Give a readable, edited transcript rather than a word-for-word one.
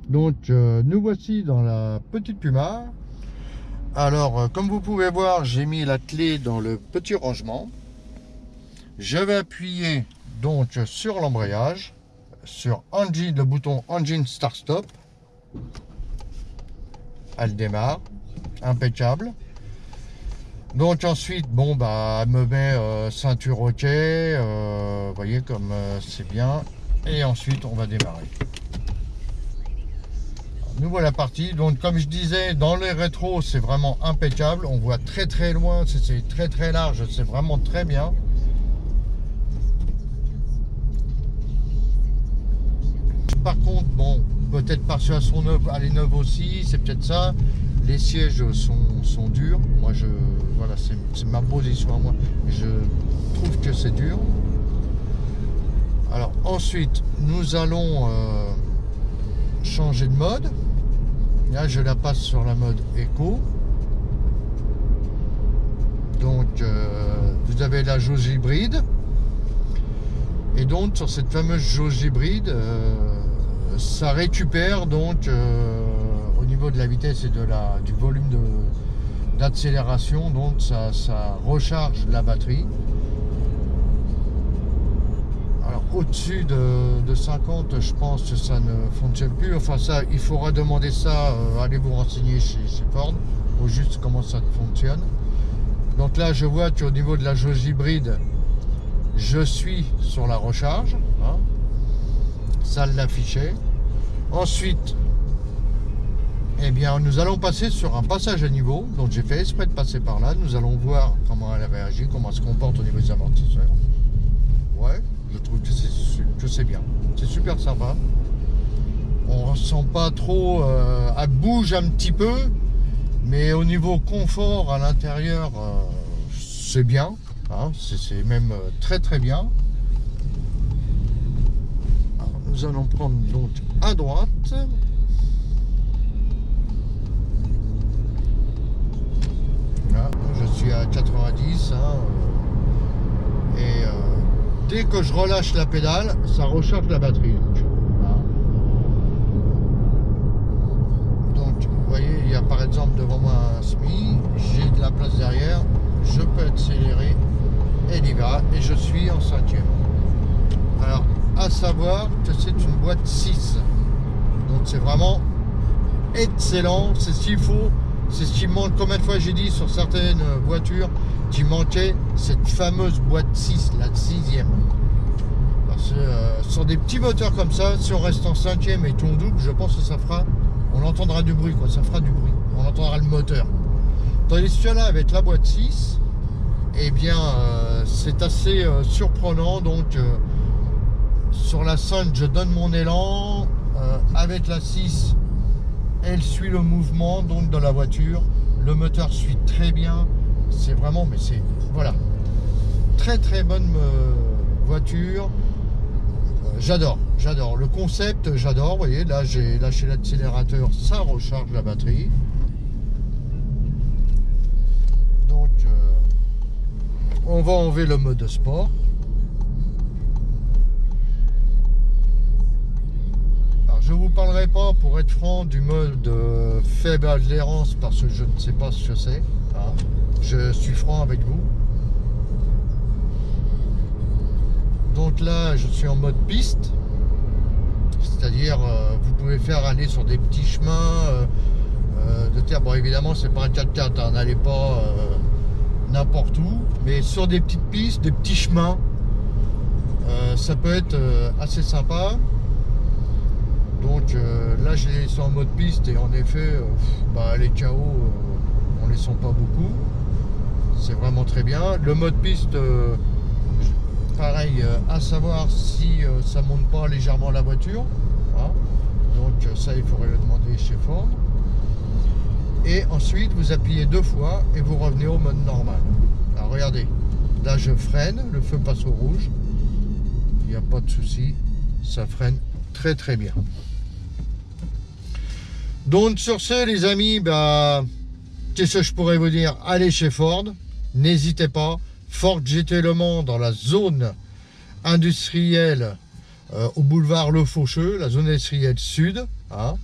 Donc nous voici dans la petite Puma. Alors comme vous pouvez voir, j'ai mis la clé dans le petit rangement. Je vais appuyer donc sur l'embrayage, sur engine, le bouton Engine Start Stop. Elle démarre, impeccable. Donc ensuite, bon bah, elle me met ceinture OK, vous voyez comme c'est bien. Et ensuite, on va démarrer. Nous voilà partis. Donc comme je disais, dans les rétros, c'est vraiment impeccable. On voit très très loin, c'est très très large, c'est vraiment très bien. Par contre, bon, peut-être parce qu'elles sont neuves, elle est neuve aussi, c'est peut-être ça. Les sièges sont durs. Moi, voilà, c'est ma position à moi. Je trouve que c'est dur. Alors ensuite, nous allons changer de mode. Là, je la passe sur la mode éco. Donc, vous avez la jauge hybride. Et donc, sur cette fameuse jauge hybride, ça récupère donc au niveau de la vitesse et du volume d'accélération. Donc, ça recharge la batterie. Alors, au-dessus de 50, je pense que ça ne fonctionne plus. Enfin, ça, il faudra demander ça. Allez vous renseigner chez Ford, au juste comment ça fonctionne. Donc là, je vois qu'au niveau de la jauge hybride, je suis sur la recharge, hein. Ça l'affichait. Ensuite, eh bien, nous allons passer sur un passage à niveau. Donc j'ai fait exprès de passer par là. Nous allons voir comment elle réagit, comment elle se comporte au niveau des amortisseurs. Ouais, je trouve que c'est bien. C'est super sympa. On ne ressent pas trop, elle bouge un petit peu, mais au niveau confort à l'intérieur, c'est bien. Hein, c'est même très très bien. Alors, nous allons prendre donc à droite. Là, je suis à 90. Hein, et dès que je relâche la pédale, ça recharge la batterie. Donc, vous voyez, il y a par exemple devant moi un SMI. J'ai de la place derrière. Je peux accélérer. Et il y va, et je suis en 5e. Alors, à savoir que c'est une boîte 6. Donc c'est vraiment excellent, c'est ce qu'il faut. C'est ce qui manque, combien de fois j'ai dit sur certaines voitures qu'il manquait cette fameuse boîte 6, la 6e. Parce que sur des petits moteurs comme ça, si on reste en 5e et qu'on double, je pense que ça fera, on entendra du bruit, quoi, ça fera du bruit, on entendra le moteur. Tandis que là, avec la boîte 6, eh bien, c'est assez surprenant. Donc, sur la 5, je donne mon élan. Avec la 6, elle suit le mouvement donc de la voiture. Le moteur suit très bien. C'est vraiment, mais c'est, voilà, très très bonne voiture. J'adore le concept, j'adore. Vous voyez, là, j'ai lâché l'accélérateur, ça recharge la batterie. Donc, on va enlever le mode sport. Alors, je ne vous parlerai pas, pour être franc, du mode faible adhérence parce que je ne sais pas ce que c'est. Hein. Je suis franc avec vous. Donc là, je suis en mode piste. C'est-à-dire, vous pouvez faire aller sur des petits chemins de terre. Bon, évidemment, c'est pas un 4x4, hein, n'allez pas n'importe où, mais sur des petites pistes, des petits chemins, ça peut être assez sympa. Donc là, je les laisse en mode piste et en effet, bah, les KO, on les sent pas beaucoup. C'est vraiment très bien. Le mode piste, pareil, à savoir si ça monte pas légèrement la voiture. Hein. Donc ça, il faudrait le demander chez Ford. Et ensuite, vous appuyez 2 fois et vous revenez au mode normal. Alors regardez, là je freine, le feu passe au rouge. Il n'y a pas de souci, ça freine très très bien. Donc sur ce, les amis, bah, qu'est-ce que je pourrais vous dire? Allez chez Ford, n'hésitez pas. Ford GT Le Mans dans la zone industrielle au boulevard Le Faucheux, la zone industrielle sud. Hein.